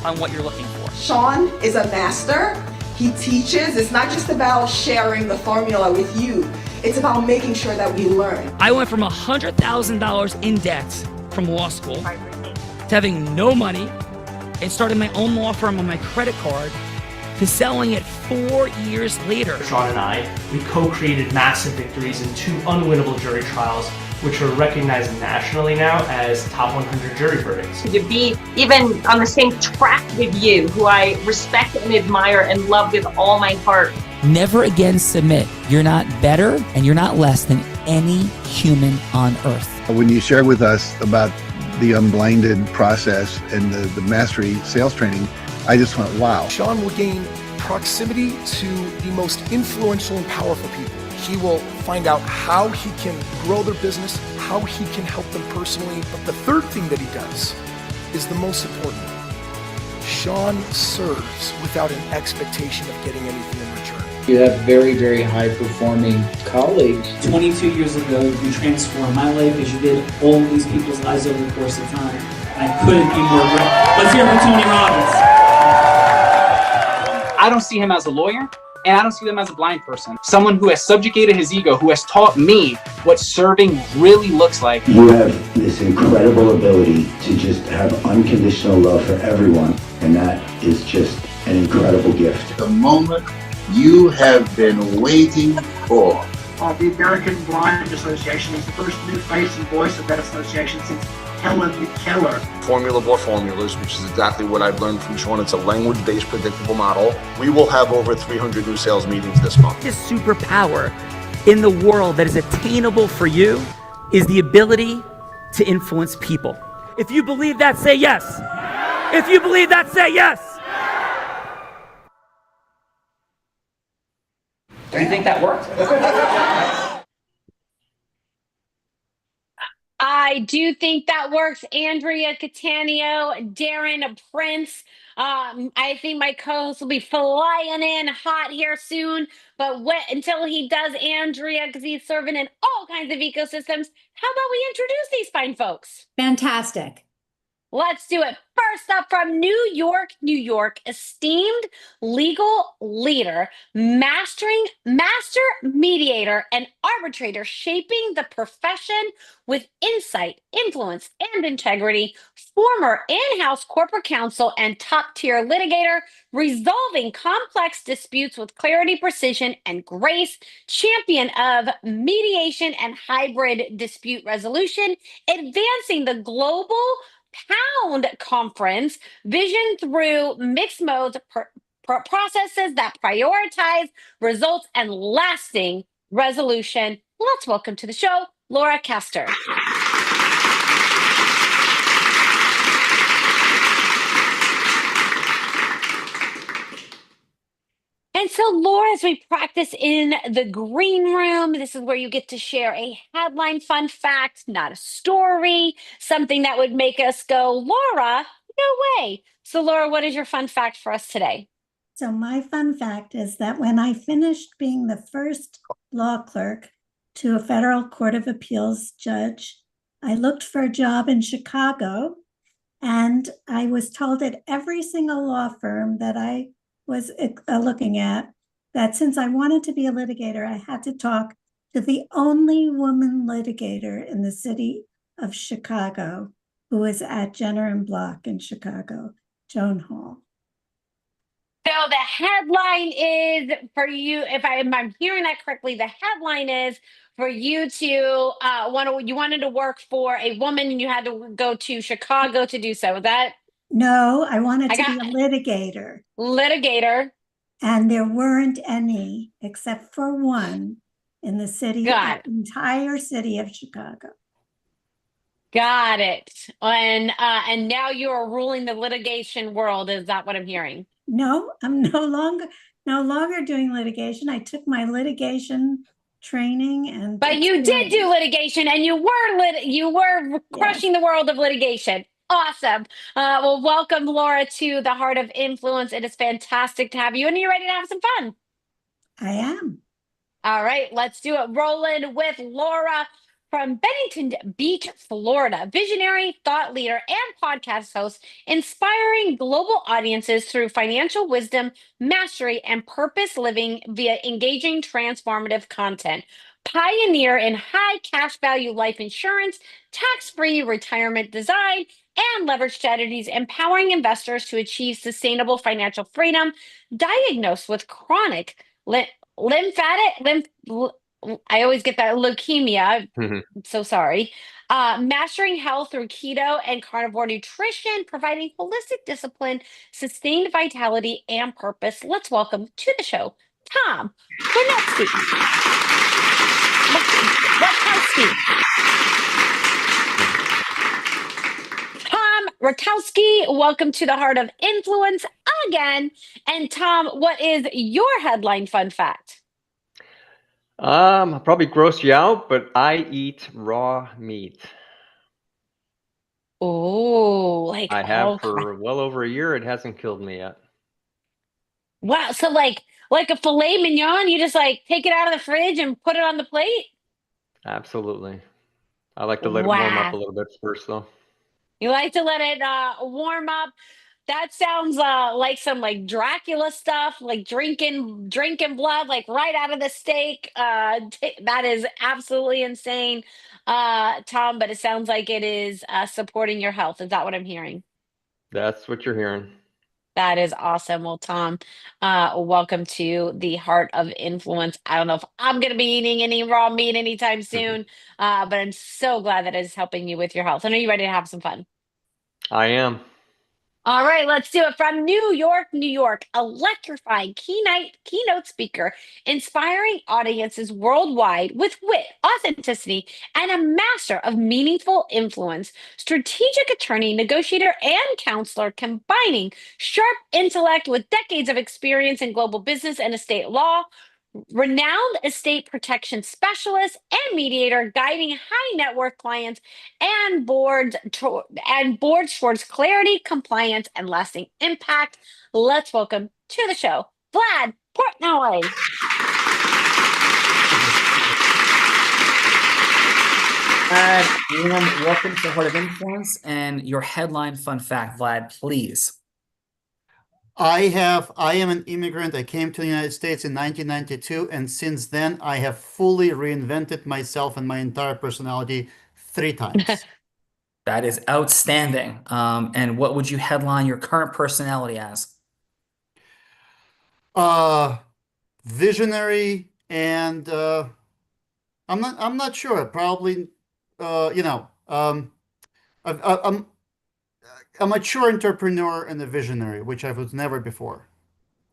on what you're looking for. Sean is a master. He teaches. It's not just about sharing the formula with you. It's about making sure that we learn. I went from $100,000 in debt from law school to having no money and starting my own law firm on my credit card to selling it 4 years later. Sean and I, we co-created massive victories in 2 unwinnable jury trials, which are recognized nationally now as top 100 jury verdicts. To be even on the same track with you, who I respect and admire and love with all my heart. Never again submit. You're not better and you're not less than any human on earth. When you shared with us about the unblinded process and the mastery sales training, I just went, wow. Sean will gain proximity to the most influential and powerful people. He will find out how he can grow their business, how he can help them personally. But the third thing that he does is the most important. Sean serves without an expectation of getting anything in return. You have very, very high-performing colleagues. 22 years ago, you transformed my life as you did all these people's lives over the course of time. I couldn't be more grateful. Let's hear it for Tony Robbins. I don't see him as a lawyer, and I don't see him as a blind person. Someone who has subjugated his ego, who has taught me what serving really looks like. You have this incredible ability to just have unconditional love for everyone, and that is just an incredible gift. The moment you have been waiting for. The American Blind Association is the first new face and voice of that association since Helen Keller. Formula for formulas, which is exactly what I've learned from Sean. It's a language-based predictable model. We will have over 300 new sales meetings this month. This superpower in the world that is attainable for you is the ability to influence people. If you believe that, say yes. If you believe that, say yes. Do you think that worked? I do think that works. Andrea Catania, Darren Prince. I think my co-host will be flying in hot here soon. But until he does, Andrea, because he's serving in all kinds of ecosystems, how about we introduce these fine folks? Fantastic. Let's do it. First up from New York, New York, esteemed legal leader, master mediator, and arbitrator, shaping the profession with insight, influence, and integrity, former in-house corporate counsel and top-tier litigator, resolving complex disputes with clarity, precision, and grace, champion of mediation and hybrid dispute resolution, advancing the global Pound Conference vision through mixed modes processes that prioritize results and lasting resolution. Let's welcome to the show, Laura Castor. And so, Laura, as we practice in the green room, this is where you get to share a headline fun fact, not a story, something that would make us go, Laura, no way. So, Laura, what is your fun fact for us today? So my fun fact is that when I finished being the first law clerk to a federal court of appeals judge, I looked for a job in Chicago, and I was told at every single law firm that I was looking at that since I wanted to be a litigator, I had to talk to the only woman litigator in the city of Chicago, who was at Jenner and Block in Chicago, Joan Hall. So the headline is for you, if I'm hearing that correctly, the headline is for you to you wanted to work for a woman and you had to go to Chicago to do so. That No, I wanted to be a litigator. Litigator. And there weren't any except for one in the city, the entire city of Chicago. Got it. And now you're ruling the litigation world. Is that what I'm hearing? No, I'm no longer doing litigation. I took my litigation training But you did do litigation, and you were crushing the world of litigation. Awesome. Well, welcome, Laura, to the Heart of Influence. It is fantastic to have you, and you're ready to have some fun. I am. All right, let's do it. Rolling with Laura. from Bennington Beach, Florida, visionary, thought leader, and podcast host, inspiring global audiences through financial wisdom, mastery, and purpose living via engaging, transformative content. Pioneer in high cash value life insurance, tax-free retirement design, and leverage strategies, empowering investors to achieve sustainable financial freedom. Diagnosed with chronic lymphatic I always get that leukemia. I'm so sorry. Mastering health through keto and carnivore nutrition, providing holistic discipline, sustained vitality, and purpose. Let's welcome to the show, Tom Wernetsky. Tom Rutkowski, welcome to the Heart of Influence again. And Tom, what is your headline fun fact? I'll probably gross you out, but I eat raw meat. Oh, I have for well over a year. It hasn't killed me yet. Wow. So like a filet mignon, you just like take it out of the fridge and put it on the plate? Absolutely. I like to let it warm up a little bit first, though. You like to let it warm up. That sounds like some like Dracula stuff, like drinking blood, like right out of the steak. That is absolutely insane, Tom. But it sounds like it is supporting your health. Is that what I'm hearing? That's what you're hearing. That is awesome. Well, Tom, welcome to the Heart of Influence. I don't know if I'm going to be eating any raw meat anytime soon, but I'm so glad that it's helping you with your health. And are you ready to have some fun? I am. All right, let's do it. From New York, New York, electrifying keynote speaker, inspiring audiences worldwide with wit, authenticity, and a master of meaningful influence, strategic attorney, negotiator, and counselor, combining sharp intellect with decades of experience in global business and estate law. Renowned estate protection specialist and mediator, guiding high net worth clients and boards towards clarity, compliance, and lasting impact. Let's welcome to the show, Vlad Portnoy. Everyone, welcome to Heart of Influence and your headline fun fact, Vlad, please. I am an immigrant. I came to the United States in 1992, and since then I have fully reinvented myself and my entire personality 3 times. That is outstanding. And what would you headline your current personality as? Visionary, and I'm not sure. Probably, a mature entrepreneur and a visionary, which I was never before.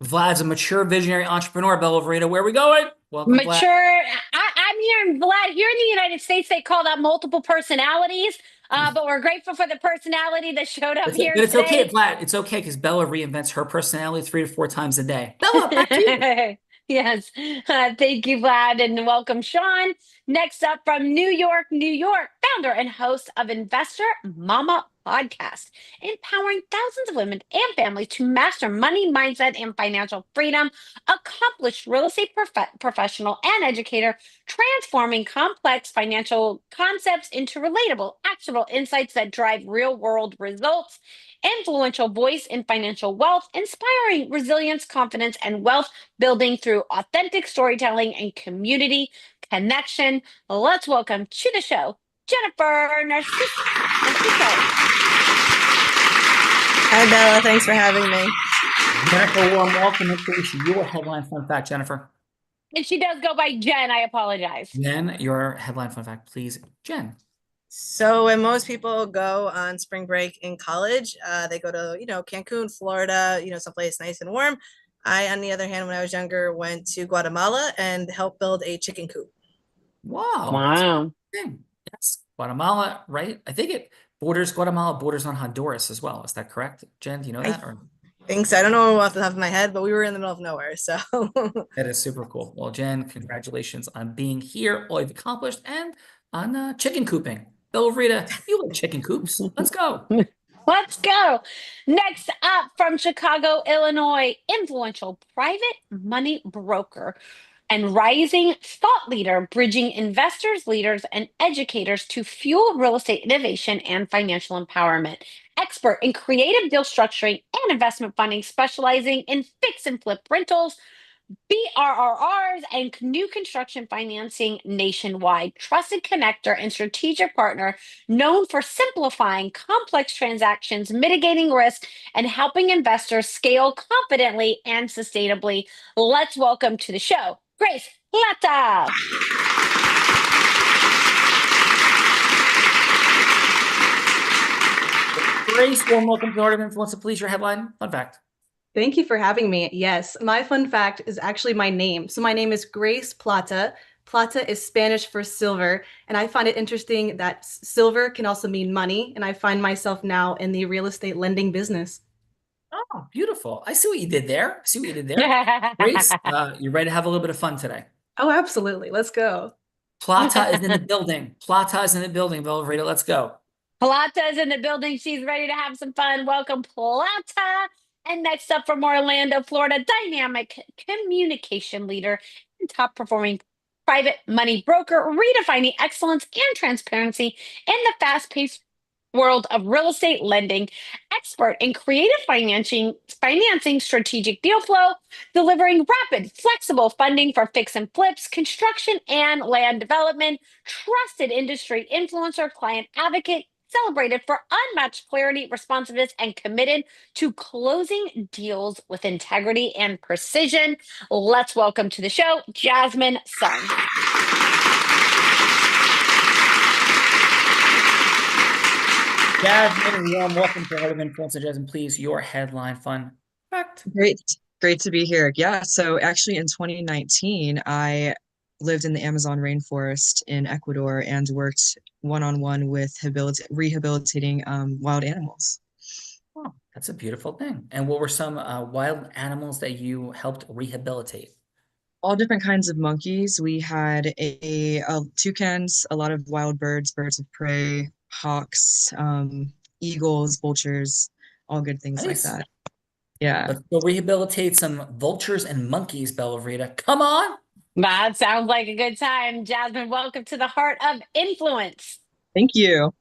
Vlad's a mature visionary entrepreneur. Bella Verita, where are we going? Welcome, Mature. Vlad. I'm hearing Vlad. Here in the United States, they call that multiple personalities. But we're grateful for the personality that showed up here But it's today. okay, Vlad. It's okay because Bella reinvents her personality 3 to 4 times a day. Bella, back to you. Yes. Thank you, Vlad, and welcome, Sean. Next up from New York, New York, founder and host of Investor Mama Podcast, empowering thousands of women and families to master money, mindset, and financial freedom. Accomplished real estate professional and educator, transforming complex financial concepts into relatable, actionable insights that drive real-world results. Influential voice in financial wealth, inspiring resilience, confidence, and wealth building through authentic storytelling and community connection. Let's welcome to the show, Jennifer Narciso. Hi, Bella. Thanks for having me. Jennifer, warm welcome. And please, your headline fun fact, Jennifer. And she does go by Jen. I apologize. Jen, your headline fun fact, please, Jen. So when most people go on spring break in college, they go to, Cancun, Florida, someplace nice and warm. I, on the other hand, when I was younger, went to Guatemala and helped build a chicken coop. Wow. Wow. Yes, Guatemala, right? I think Guatemala borders on Honduras as well. Is that correct, Jen? Do you know that? Or? Thanks. I don't know off the top of my head, but we were in the middle of nowhere. So that is super cool. Well, Jen, congratulations on being here, all you've accomplished, and on chicken cooping. Bella Rita, you like chicken coops. Let's go. Let's go. Next up from Chicago, Illinois, influential private money broker, and rising thought leader, bridging investors, leaders, and educators to fuel real estate innovation and financial empowerment. Expert in creative deal structuring and investment funding, specializing in fix and flip rentals, BRRRs, and new construction financing nationwide. Trusted connector and strategic partner, known for simplifying complex transactions, mitigating risk, and helping investors scale confidently and sustainably. Let's welcome to the show, Grace Plata. Grace, warm welcome to the Heart of Influence. Please, your headline, fun fact. Thank you for having me. Yes, my fun fact is actually my name. So my name is Grace Plata. Plata is Spanish for silver. And I find it interesting that silver can also mean money. And I find myself now in the real estate lending business. Oh, beautiful. I see what you did there. Grace, you ready to have a little bit of fun today? Oh, absolutely. Let's go. Plata is in the building. Plata is in the building, Velveeta. Let's go. Plata is in the building. She's ready to have some fun. Welcome, Plata. And next up from Orlando, Florida, dynamic communication leader and top performing private money broker, redefining excellence and transparency in the fast-paced world of real estate lending, expert in creative financing, strategic deal flow, delivering rapid, flexible funding for fix and flips, construction and land development, trusted industry influencer, client advocate, celebrated for unmatched clarity, responsiveness, and committed to closing deals with integrity and precision. Let's welcome to the show, Jasmine Sung. Jasmine, warm welcome to Heart of Influence. Jasmine, please, your headline fun fact. Great to be here. Yeah, so actually in 2019, I lived in the Amazon rainforest in Ecuador and worked one-on-one with rehabilitating wild animals. Oh, that's a beautiful thing. And what were some wild animals that you helped rehabilitate? All different kinds of monkeys. We had toucans, a lot of wild birds, birds of prey, hawks, eagles, vultures, all good things like that. Yeah. Let's go rehabilitate some vultures and monkeys, Velveeta. Come on. That sounds like a good time. Jasmine, welcome to the Heart of Influence. Thank you.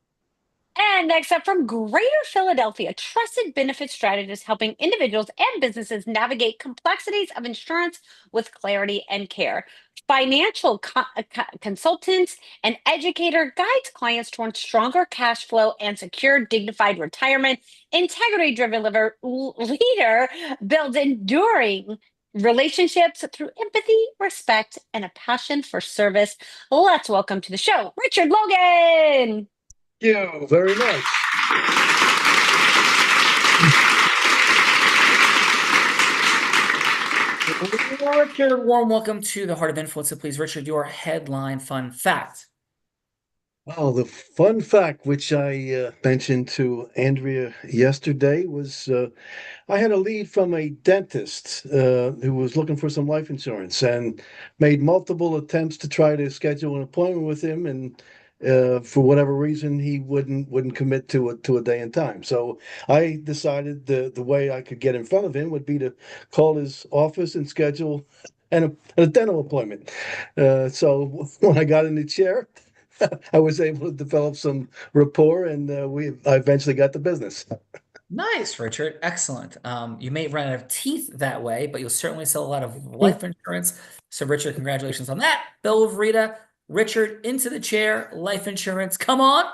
And next up from Greater Philadelphia, trusted benefit strategist helping individuals and businesses navigate complexities of insurance with clarity and care. Financial consultant and educator, guides clients toward stronger cash flow and secure, dignified retirement. Integrity-driven leader builds enduring relationships through empathy, respect, and a passion for service. Let's welcome to the show, Richard Logan. Thank you very much. Richard, warm welcome to the Heart of Influence. Please, Richard, your headline fun fact. Well, the fun fact, which I mentioned to Andrea yesterday, was I had a lead from a dentist who was looking for some life insurance and made multiple attempts to try to schedule an appointment with him, and for whatever reason, he wouldn't commit to a day and time. So I decided the way I could get in front of him would be to call his office and schedule a dental appointment. So when I got in the chair, I was able to develop some rapport, and I eventually got the business. Nice, Richard. Excellent. You may run out of teeth that way, but you'll certainly sell a lot of life insurance. So, Richard, congratulations on that. Velveeta, Richard, into the chair, life insurance. Come on.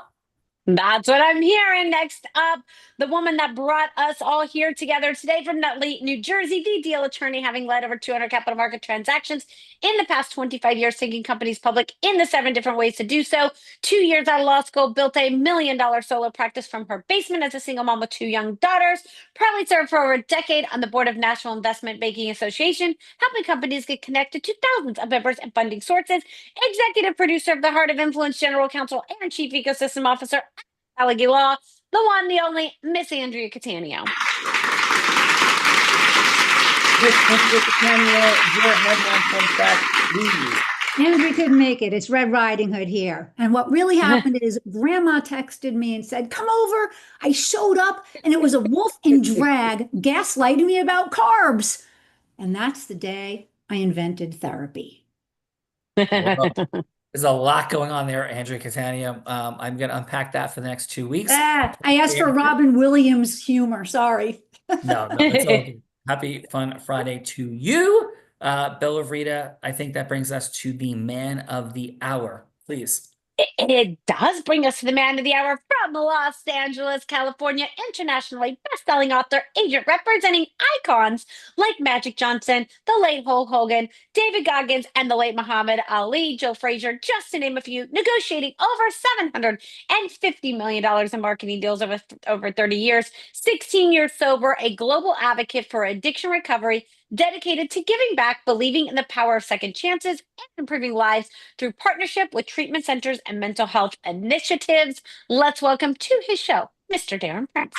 That's what I'm hearing. Next up, the woman that brought us all here together today from Nutley, New Jersey, the deal attorney, having led over 200 capital market transactions in the past 25 years, taking companies public in the 7 different ways to do so. 2 years out of law school, built $1 million solo practice from her basement as a single mom with 2 young daughters. Proudly served for over a decade on the board of National Investment Banking Association, helping companies get connected to thousands of members and funding sources. Executive producer of the Heart of Influence, general counsel, and chief ecosystem officer at Allegheny Law, the one, the only, Miss Andrea Catania. Miss Andrea Catania, your headline fun fact, please. Andrea couldn't make it. It's Red Riding Hood here. And what really happened is Grandma texted me and said, come over. I showed up and it was a wolf in drag gaslighting me about carbs. And that's the day I invented therapy. Well, there's a lot going on there, Andrea Catania. I'm going to unpack that for the next 2 weeks. I asked for Robin Williams humor. Sorry. No, it's all good. Happy Fun Friday to you. Bella Rita, I think that brings us to the man of the hour. Please. It does bring us to the man of the hour from Los Angeles, California, internationally best-selling author, agent representing icons like Magic Johnson, the late Hulk Hogan, David Goggins, and the late Muhammad Ali, Joe Frazier, just to name a few, negotiating over $750 million in marketing deals over 30 years, 16 years sober, a global advocate for addiction recovery, dedicated to giving back, believing in the power of second chances, and improving lives through partnership with treatment centers and mental health initiatives. Let's welcome to his show, Mr. Darren Prince.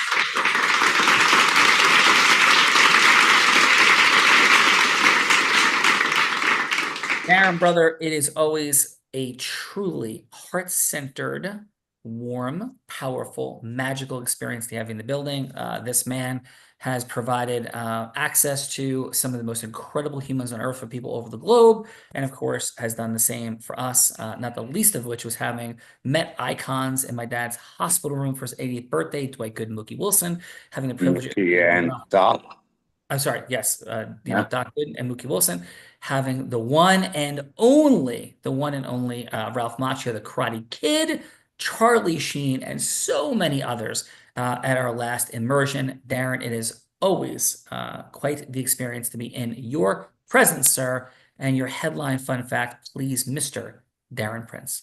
Darren, brother, it is always a truly heart-centered, warm, powerful, magical experience to have you in the building. This man has provided access to some of the most incredible humans on earth for people over the globe, and of course has done the same for us, not the least of which was having met icons in my dad's hospital room for his 80th birthday, Dwight Gooden, Mookie Wilson, having the privilege and Doc. I'm sorry, yes, Doc Gooden and Mookie Wilson, having the one and only Ralph Macchio, the Karate Kid, Charlie Sheen, and so many others at our last immersion. Darren, it is always quite the experience to be in your presence, sir. And your headline fun fact, please, Mr. Darren Prince.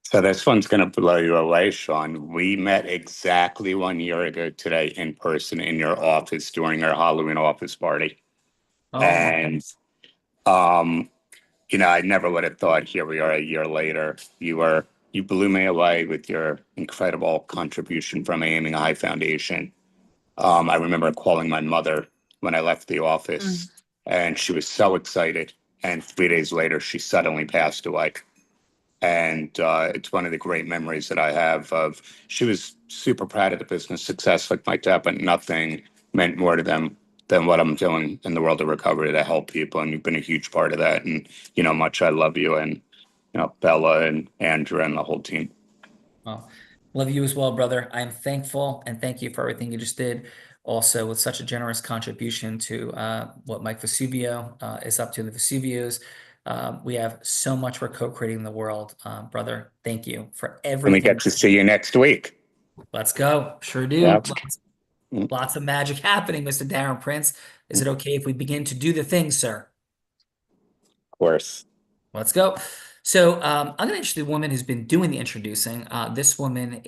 So this one's going to blow you away, Sean. We met exactly 1 year ago today in person in your office during our Halloween office party. Oh. And, I never would have thought here we are a year later. You blew me away with your incredible contribution from Aiming High Foundation. I remember calling my mother when I left the office, and she was so excited. And 3 days later, she suddenly passed away. And it's one of the great memories that I have of, she was super proud of the business success like my dad, but nothing meant more to them than what I'm doing in the world of recovery to help people. And you've been a huge part of that. And much I love you, and Bella and Andrew and the whole team. Well, love you as well, brother. I am thankful, and thank you for everything you just did. Also, with such a generous contribution to what Mike Vesuvio is up to in the Vesuvios. We have so much we're co-creating in the world, brother. Thank you for everything. And we get to see you next week. Let's go. Sure do. Yep. Lots of magic happening, Mr. Darren Prince. Is it okay if we begin to do the thing, sir? Of course. Let's go. So I'm going to introduce the woman who's been doing the introducing. This woman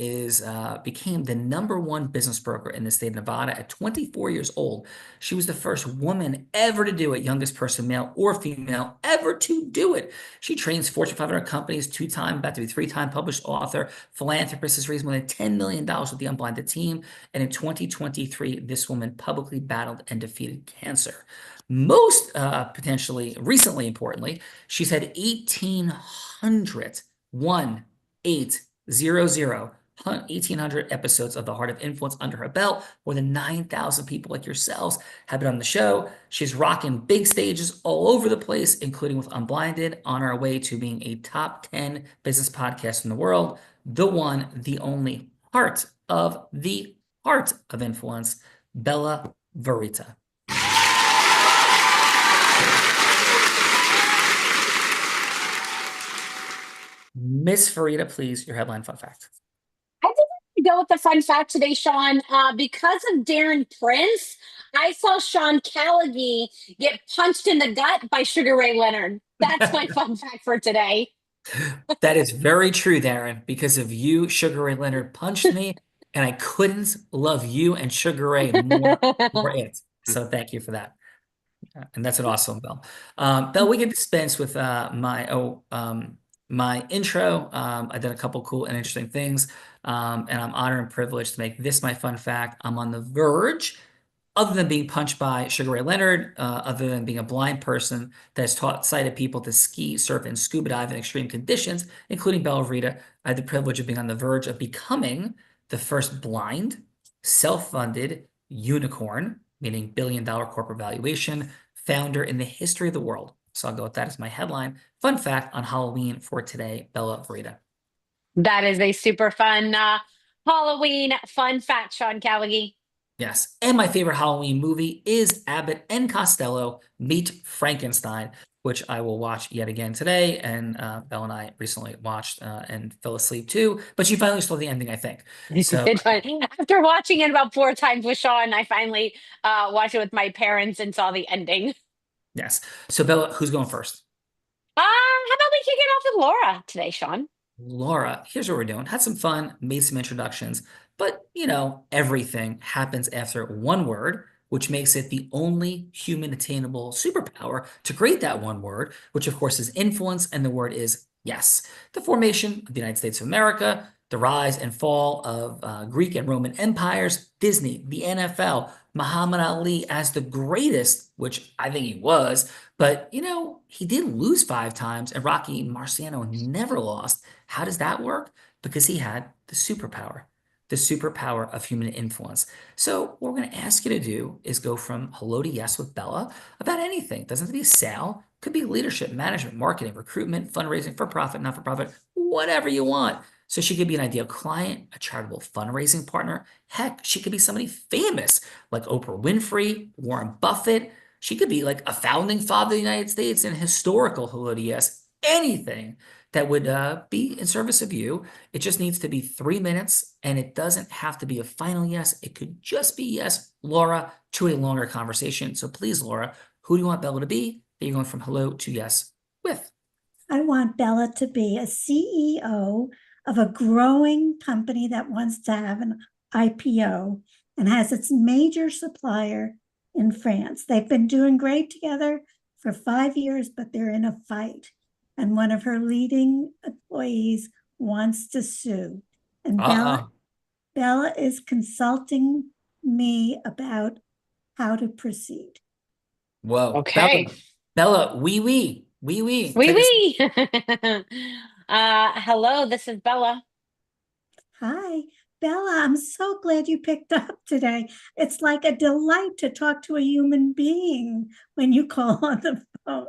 became the #1 business broker in the state of Nevada at 24 years old. She was the first woman ever to do it, youngest person, male or female, ever to do it. She trains Fortune 500 companies, about to be 3-time published author, philanthropist, has raised more than $10 million with the Unblinded team. And in 2023, this woman publicly battled and defeated cancer. Most potentially, recently, importantly, she's had 1,800 episodes of The Heart of Influence under her belt. More than 9,000 people like yourselves have been on the show. She's rocking big stages all over the place, including with Unblinded, on our way to being a top 10 business podcast in the world. The one, the only Heart of Influence, Bella Verita. Miss Verita, please, your headline fun fact. I think I'm going to go with the fun fact today, Sean. Because of Darren Prince, I saw Sean Callagy get punched in the gut by Sugar Ray Leonard. That's my fun fact for today. That is very true, Darren. Because of you, Sugar Ray Leonard punched me, and I couldn't love you and Sugar Ray more for it. So thank you for that. And that's an awesome Bell. Bell, we can dispense with my intro. I've done a couple cool and interesting things, and I'm honored and privileged to make this my fun fact. I'm on the verge, other than being punched by Sugar Ray Leonard, other than being a blind person that has taught sighted people to ski, surf, and scuba dive in extreme conditions, including Bella Verita. I had the privilege of being on the verge of becoming the first blind, self-funded unicorn, meaning $1 billion corporate valuation, founder in the history of the world. So I'll go with that as my headline. Fun fact on Halloween for today, Bella Verita. That is a super fun Halloween fun fact, Sean Callagy. Yes. And my favorite Halloween movie is Abbott and Costello Meet Frankenstein, which I will watch yet again today. And Belle and I recently watched and fell asleep too. But she finally saw the ending, I think. So After watching it about 4 times with Sean, I finally watched it with my parents and saw the ending. yes. So Bella, who's going first? How about we kick it off with Laura today, Sean? Laura, here's what we're doing. Had some fun, made some introductions, but everything happens after one word, which makes it the only human attainable superpower to create that one word, which of course is influence, and the word is yes. The formation of the United States of America, the rise and fall of Greek and Roman empires, Disney, the NFL, Muhammad Ali as the greatest, which I think he was, but he did lose 5 times, and Rocky Marciano never lost. How does that work? Because he had the superpower of human influence. So what we're going to ask you to do is go from hello to yes with Bella about anything. It doesn't have to be a sale. It could be leadership, management, marketing, recruitment, fundraising, for profit, not for profit, whatever you want. So she could be an ideal client, a charitable fundraising partner. Heck, she could be somebody famous like Oprah Winfrey, Warren Buffett. She could be like a founding father of the United States and historical hello to yes, anything that would be in service of you. It just needs to be 3 minutes, and it doesn't have to be a final yes. It could just be yes, Laura, to a longer conversation. So please, Laura, who do you want Bella to be that you're going from hello to yes with? I want Bella to be a CEO of a growing company that wants to have an IPO and has its major supplier in France. They've been doing great together for 5 years, but they're in a fight. And one of her leading employees wants to sue. And Bella is consulting me about how to proceed. Whoa. Okay. Bella, oui. Hello, this is Bella. Hi, Bella. I'm so glad you picked up today. It's like a delight to talk to a human being when you call on the phone.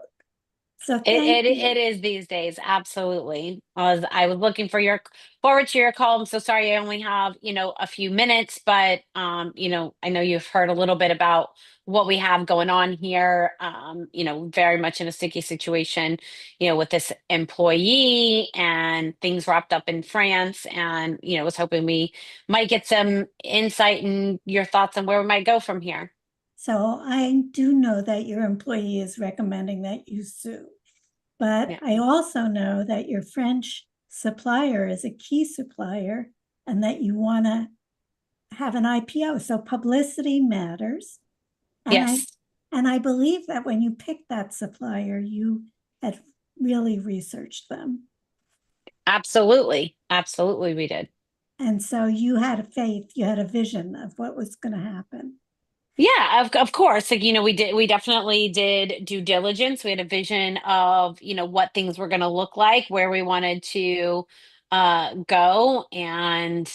So It is these days, absolutely. I was looking forward to your call. I'm so sorry I only have, a few minutes, but I know you've heard a little bit about what we have going on here. Very much in a sticky situation, with this employee and things wrapped up in France. And, was hoping we might get some insight and your thoughts on where we might go from here. So I do know that your employee is recommending that you sue, but I also know that your French supplier is a key supplier and that you want to have an IPO. So publicity matters. And yes. I believe that when you picked that supplier, you had really researched them. Absolutely. Absolutely, we did. And so you had a faith, you had a vision of what was going to happen. Yeah, of course. Like, we definitely did due diligence. We had a vision of, what things were going to look like, where we wanted to go. And,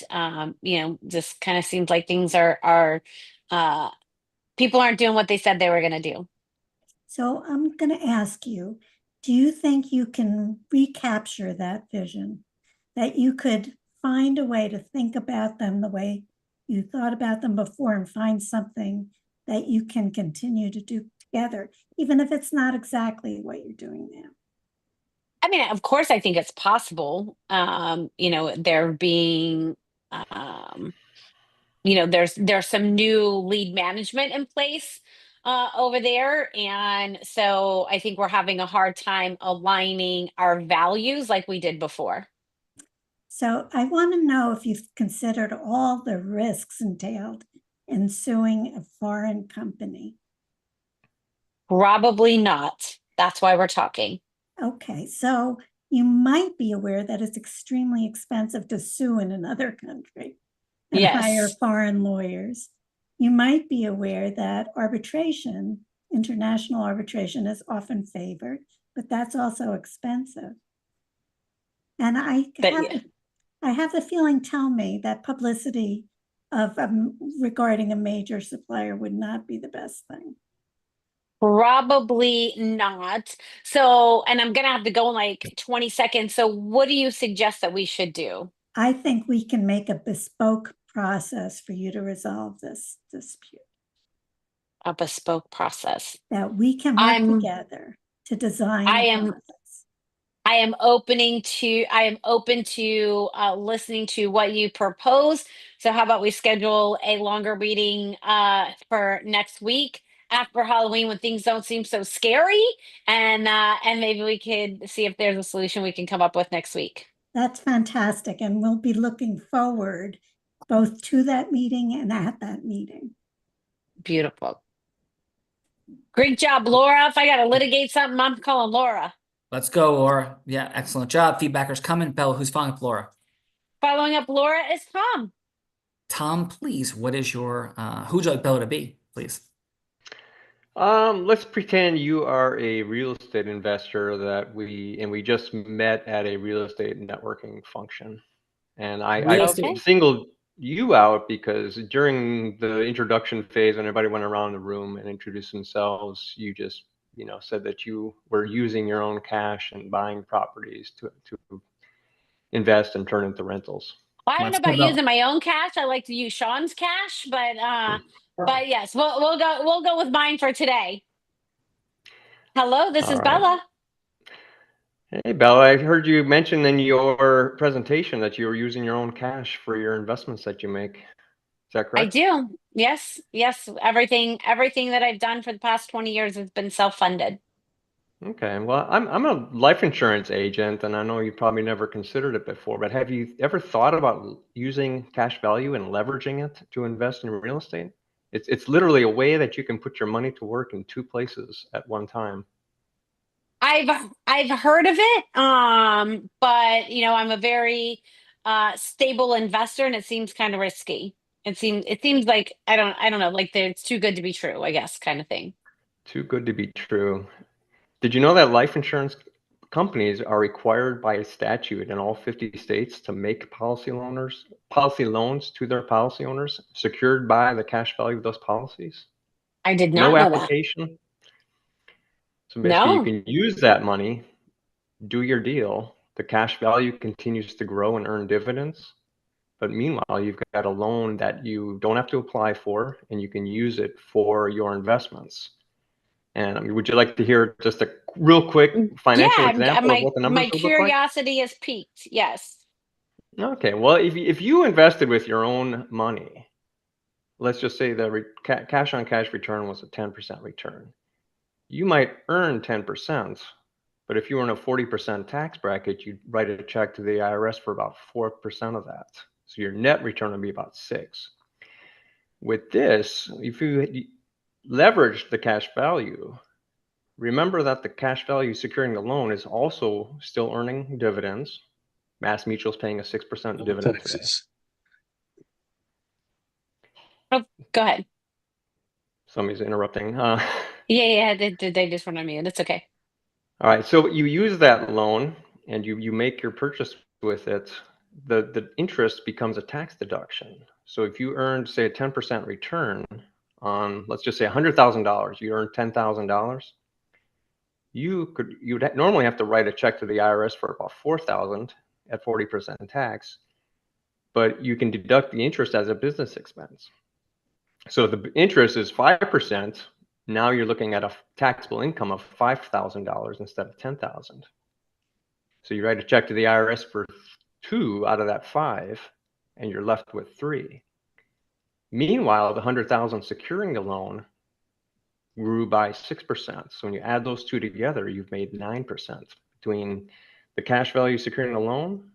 just kind of seems like things are people aren't doing what they said they were going to do. So I'm going to ask you, do you think you can recapture that vision, that you could find a way to think about them the way you thought about them before and find something that you can continue to do together, even if it's not exactly what you're doing now? I mean, of course, I think it's possible. There being, there's some new lead management in place over there. And so I think we're having a hard time aligning our values like we did before. So I want to know if you've considered all the risks entailed in suing a foreign company. Probably not. That's why we're talking. Okay, so you might be aware that it's extremely expensive to sue in another country and hire foreign lawyers. You might be aware that international arbitration is often favored, but that's also expensive. And I have the feeling, tell me, that publicity of regarding a major supplier would not be the best thing. Probably not. So, and I'm gonna have to go in like 20 seconds. So what do you suggest that we should do? I think we can make a bespoke process for you to resolve this dispute. A bespoke process. That we can work together to design. I am open to listening to what you propose. So how about we schedule a longer meeting for next week after Halloween when things don't seem so scary, and maybe we could see if there's a solution we can come up with next week. That's fantastic. And we'll be looking forward both to that meeting and at that meeting. Beautiful. Great job, Laura. If I got to litigate something, I'm calling Laura. Let's go, Laura. Yeah, excellent job. Feedbackers coming. Bella, who's following up Laura? Following up Laura is Tom. Tom, please, what is your, who would you like Bella to be, please? Let's pretend you are a real estate investor that we just met at a real estate networking function. And I singled you out because during the introduction phase, when everybody went around the room and introduced themselves, you just, said that you were using your own cash and buying properties to invest and turn into rentals. Well, I don't know about using my own cash. I like to use Sean's cash, but yes, we'll go with mine for today. Hello, this is Bella. Hey, Bella, I heard you mention in your presentation that you were using your own cash for your investments that you make. Is that correct? I do. Yes. Everything that I've done for the past 20 years has been self-funded. Okay. Well, I'm a life insurance agent, and I know you probably never considered it before, but have you ever thought about using cash value and leveraging it to invest in real estate? It's literally a way that you can put your money to work in two places at one time. I've heard of it, but I'm a very stable investor, and it seems kind of risky. It seems like I don't know, like it's too good to be true, I guess, kind of thing. Too good to be true. Did you know that life insurance companies are required by a statute in all 50 states to make policy loans to their policy owners secured by the cash value of those policies? I did not know application. That. So basically, you can use that money, do your deal. The cash value continues to grow and earn dividends. But meanwhile, you've got a loan that you don't have to apply for, and you can use it for your investments. And would you like to hear just a real quick financial example of what the numbers my would look like? curiosity is piqued. Yes. Okay. Well, if you invested with your own money, let's just say the cash on cash return was a 10% return. You might earn 10%, but if you were in a 40% tax bracket, you'd write a check to the IRS for about 4% of that. So your net return would be about 6%. With this, if you leverage the cash value, remember that the cash value securing the loan is also still earning dividends. Mass Mutual is paying a 6% dividend today. Oh, go ahead. Somebody's interrupting. Yeah. They just wanted me. It's okay. All right. So you use that loan and you make your purchase with it. The interest becomes a tax deduction. So if you earned, say, a 10% return on, let's just say $100,000, you earned $10,000, you'd normally have to write a check to the IRS for about $4,000 at 40% tax, but you can deduct the interest as a business expense. So if the interest is 5%, now you're looking at a taxable income of $5,000 instead of $10,000. So you write a check to the IRS for 2 out of that 5, and you're left with 3. Meanwhile, the $100,000 securing the loan grew by 6%. So when you add those two together, you've made 9% between the cash value securing the loan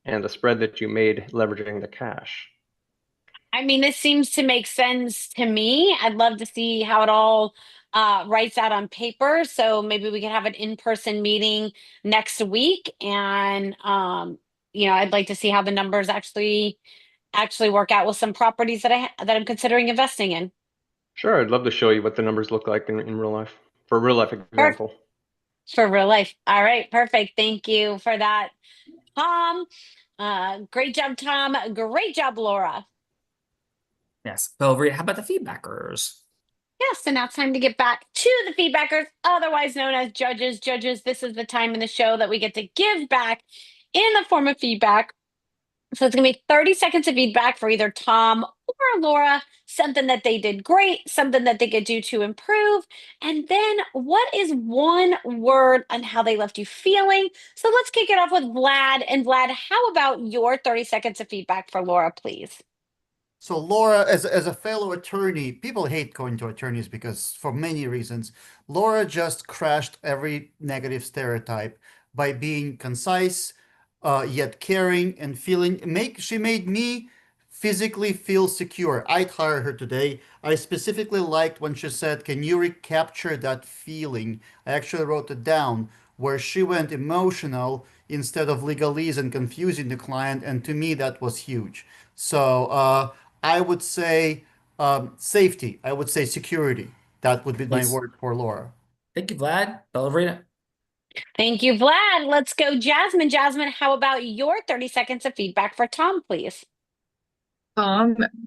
and the spread that you made leveraging the cash. I mean, this seems to make sense to me. I'd love to see how it all writes out on paper. So maybe we can have an in-person meeting next week, and I'd like to see how the numbers actually work out with some properties that I'm considering investing in. Sure, I'd love to show you what the numbers look like in real life, for a real life example. For real life. All right, perfect. Thank you for that, Tom. Great job, Tom. Great job, Laura. Yes. Bella, how about the feedbackers? Yes, so now it's time to get back to to the feedbackers, otherwise known as judges. Judges, this is the time in the show that we get to give back in the form of feedback. So it's going to be 30 seconds of feedback for either Tom or Laura, something that they did great, something that they could do to improve. And then what is one word on how they left you feeling? So let's kick it off with Vlad. And Vlad, how about your 30 seconds of feedback for Laura, please? So Laura, as a fellow attorney, people hate going to attorneys because for many reasons. Laura just crashed every negative stereotype by being concise, yet caring and she made me physically feel secure. I'd hire her today. I specifically liked when she said, "Can you recapture that feeling?" I actually wrote it down, where she went emotional instead of legalese and confusing the client, and to me that was huge. So I would say safety. I would say security. That would be my word for Laura. Thank you, Vlad. Bellavita. Thank you, Vlad. Let's go, Jasmine. Jasmine, how about your 30 seconds of feedback for Tom, please?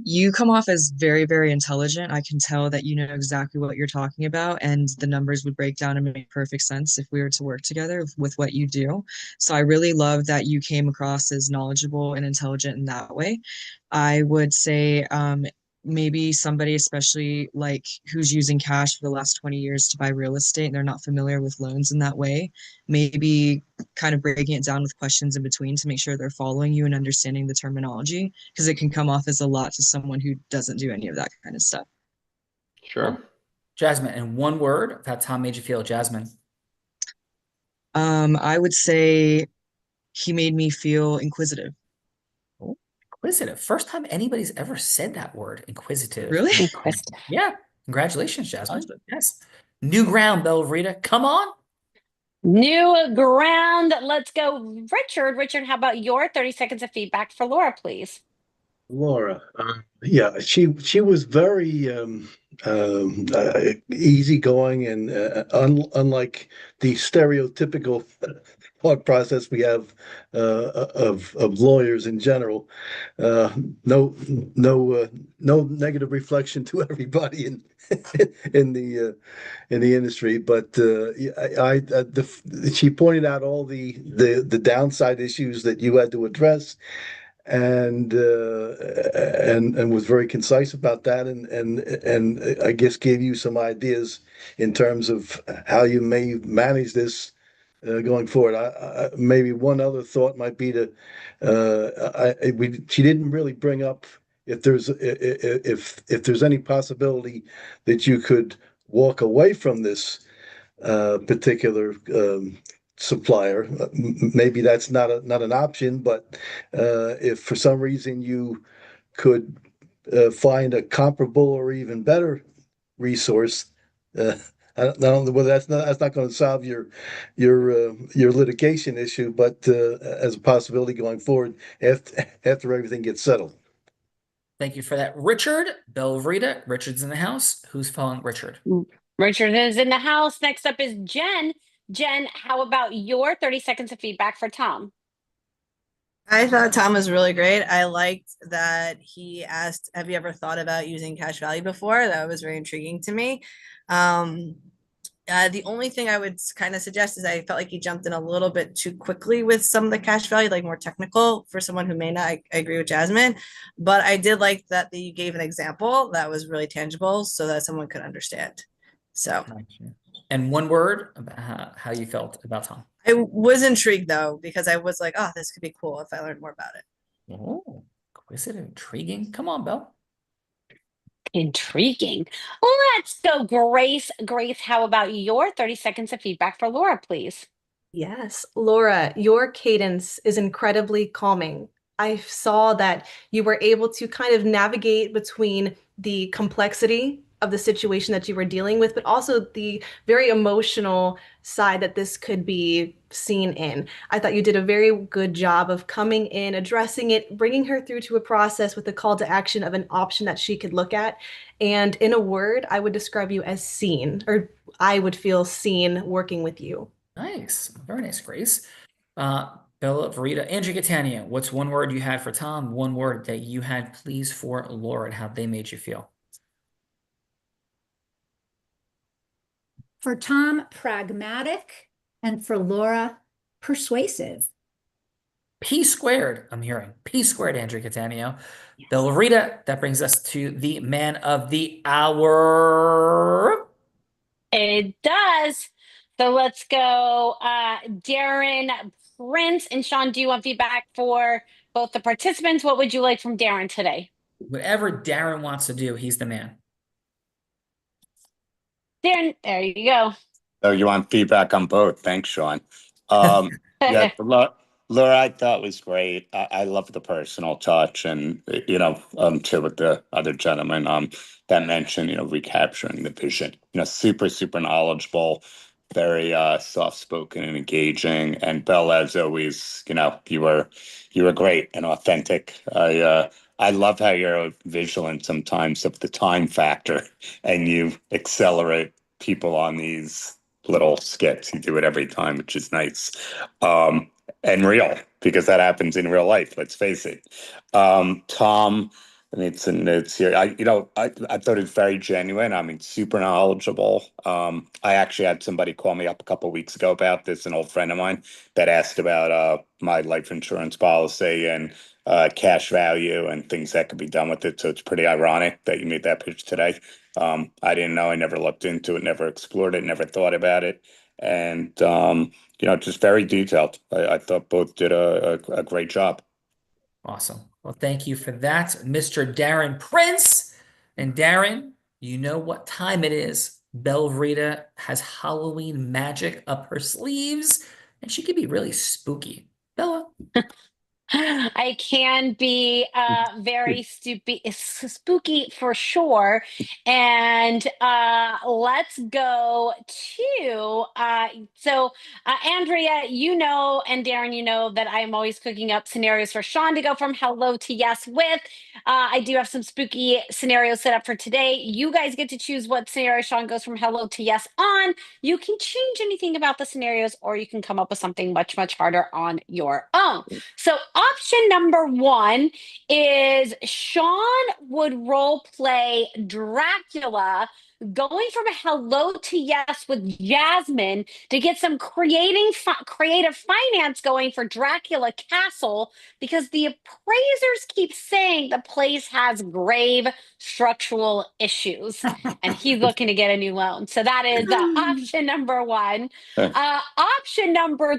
You come off as very, very intelligent. I can tell that you know exactly what you're talking about, and the numbers would break down and make perfect sense if we were to work together with what you do. So I really love that you came across as knowledgeable and intelligent in that way. I would say maybe somebody, especially like who's using cash for the last 20 years to buy real estate and they're not familiar with loans in that way, maybe kind of breaking it down with questions in between to make sure they're following you and understanding the terminology, because it can come off as a lot to someone who doesn't do any of that kind of stuff. Sure. Jasmine, in one word, of how Tom made you feel, Jasmine. I would say he made me feel inquisitive. Inquisitive. First time anybody's ever said that word, inquisitive. Really? Inquisitive. Yeah. Congratulations, Jasmine. Yes. New ground, Bellavita. Come on. New ground. Let's go, Richard. Richard, how about your 30 seconds of feedback for Laura, please? Laura, yeah, she was very easygoing and unlike the stereotypical thought process we have of lawyers in general. No negative reflection to everybody in the industry, but she pointed out all the downside issues that you had to address. And was very concise about that, and I guess gave you some ideas in terms of how you may manage this going forward. Maybe one other thought might be to she didn't really bring up if there's any possibility that you could walk away from this particular supplier. Maybe that's not an option, but if for some reason you could find a comparable or even better resource, I don't know whether that's not going to solve your litigation issue, but as a possibility going forward after everything gets settled. Thank you for that, Richard. Bellavita. Richard's in the house. Who's following Richard? Richard is in the house. Next up is Jen. Jen, how about your 30 seconds of feedback for Tom? I thought Tom was really great. I liked that he asked, have you ever thought about using cash value before? That was very intriguing to me. The only thing I would kind of suggest is I felt like he jumped in a little bit too quickly with some of the cash value, like more technical for someone who may not. I agree with Jasmine, but I did like that you gave an example that was really tangible so that someone could understand. So. And one word about how you felt about Tom. I was intrigued though, because I was like, oh, this could be cool if I learned more about it. Oh, inquisitive, intriguing. Come on, Belle. Intriguing. Let's go, Grace. Grace, how about your 30 seconds of feedback for Laura, please? Yes, Laura, your cadence is incredibly calming. I saw that you were able to kind of navigate between the complexity of the situation that you were dealing with, but also the very emotional side that this could be seen in. I thought you did a very good job of coming in, addressing it, bringing her through to a process with a call to action of an option that she could look at. And in a word, I would describe you as seen, or I would feel seen working with you. Nice. Very nice, Grace. Bellavita, Andrew Catania, what's one word you had for Tom? One word that you had, please, for Laura and how they made you feel? For Tom, pragmatic. And for Laura, persuasive. P squared, I'm hearing. P squared, Andrea Catania. Bella Rita, that brings us to the man of the hour. It does. So let's go. Darren Prince and Sean, do you want feedback for both the participants? What would you like from Darren today? Whatever Darren wants to do, he's the man. Darren, there you go. Oh, you want feedback on both? Thanks, Sean. Yeah, Laura, I thought was great. I love the personal touch, and too, with the other gentleman that mentioned, recapturing the vision. Super, super knowledgeable, very soft spoken and engaging. And Bella, as always, you were great and authentic. I love how you're vigilant sometimes of the time factor, and you accelerate people on these little skits. You do it every time, which is nice. And real, because that happens in real life. Let's face it. Tom, it's here. I thought it was very genuine. I mean, super knowledgeable. I actually had somebody call me up a couple of weeks ago about this, an old friend of mine that asked about my life insurance policy and cash value and things that could be done with it. So it's pretty ironic that you made that pitch today. I didn't know. I never looked into it, never explored it, never thought about it. And, just very detailed. I thought both did a great job. Awesome. Well, thank you for that, Mr. Darren Prince. And Darren, you know what time it is. Bella Rita has Halloween magic up her sleeves, and she can be really spooky. Bella. I can be very spooky for sure. And let's go to Andrea, and Darren, that I'm always cooking up scenarios for Sean to go from hello to yes with. I do have some spooky scenarios set up for today. You guys get to choose what scenario Sean goes from hello to yes on. You can change anything about the scenarios, or you can come up with something much, much harder on your own. So option number 1 is Sean would role play Dracula, going from a hello to yes with Jasmine to get some creative finance going for Dracula Castle, because the appraisers keep saying the place has grave structural issues and he's looking to get a new loan. So that is option number 1. Option number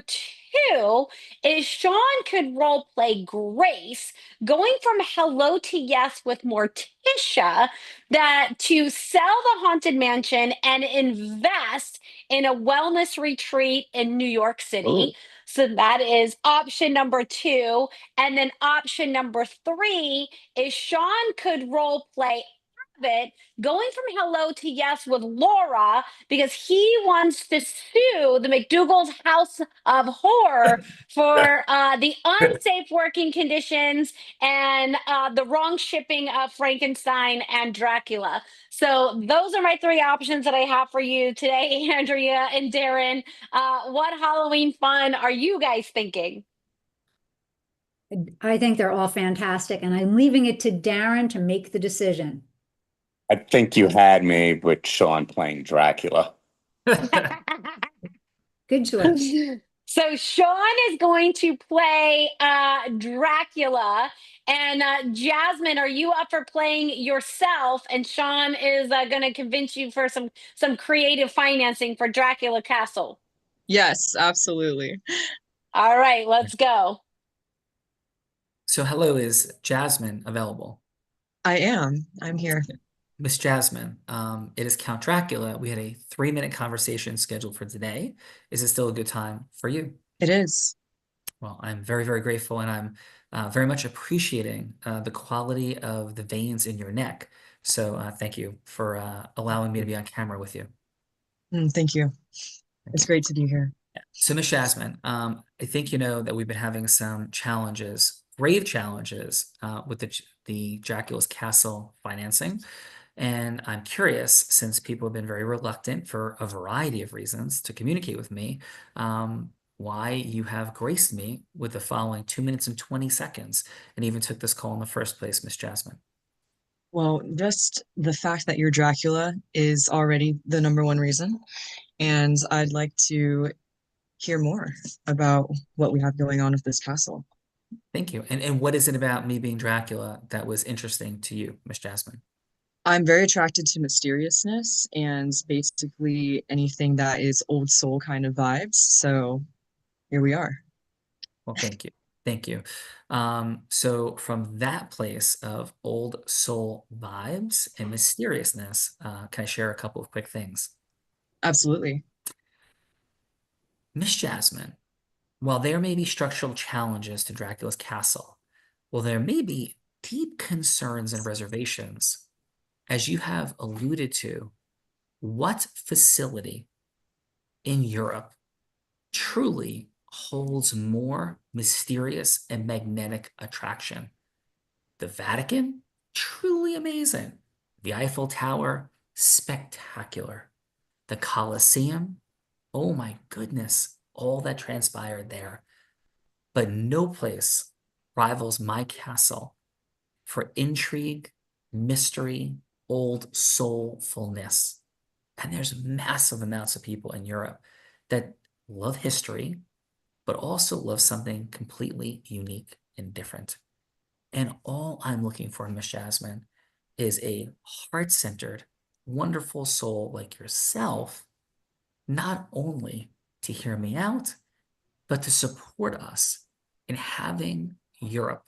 2 is Sean could role play Grace, going from hello to yes with Morticia, that to sell the haunted mansion and invest in a wellness retreat in New York City. Ooh. So that is option number 2. And then option number 3 is Sean could role play Abbott, going from hello to yes with Laura, because he wants to sue the McDougal's House of Horror for the unsafe working conditions and the wrong shipping of Frankenstein and Dracula. So those are my 3 options that I have for you today, Andrea and Darren. What Halloween fun are you guys thinking? I think they're all fantastic, and I'm leaving it to Darren to make the decision. I think you had me with Sean playing Dracula. Good choice. So Sean is going to play Dracula, and Jasmine, are you up for playing yourself? And Sean is going to convince you for some creative financing for Dracula Castle. Yes, absolutely. All right, let's go. So hello, is Jasmine available? I am. I'm here. Miss Jasmine, it is Count Dracula. We had a 3-minute conversation scheduled for today. Is it still a good time for you? It is. Well, I'm very, very grateful, and I'm very much appreciating the quality of the veins in your neck. So thank you for allowing me to be on camera with you. Thank you. It's great to be here. Yeah. So Miss Jasmine, I think you know that we've been having some challenges, grave challenges with the Dracula's Castle financing. And I'm curious, since people have been very reluctant for a variety of reasons to communicate with me, why you have graced me with the following 2 minutes and 20 seconds and even took this call in the first place, Miss Jasmine. Well, just the fact that you're Dracula is already the #1 reason. and I'd like to hear more about what we have going on with this castle. Thank you. And what is it about me being Dracula that was interesting to you, Miss Jasmine? I'm very attracted to mysteriousness and basically anything that is old soul kind of vibes. So here we are. Well, thank you. Thank you. So from that place of old soul vibes and mysteriousness, can I share a couple of quick things? Absolutely. Miss Jasmine, while there may be structural challenges to Dracula's castle, well, there may be deep concerns and reservations. As you have alluded to, what facility in Europe truly holds more mysterious and magnetic attraction? The Vatican, truly amazing. The Eiffel Tower, spectacular. The Colosseum, oh my goodness, all that transpired there. But no place rivals my castle for intrigue, mystery, old soulfulness. And there's massive amounts of people in Europe that love history, but also love something completely unique and different. And all I'm looking for, Miss Jasmine, is a heart-centered, wonderful soul like yourself, not only to hear me out, but to support us in having Europe,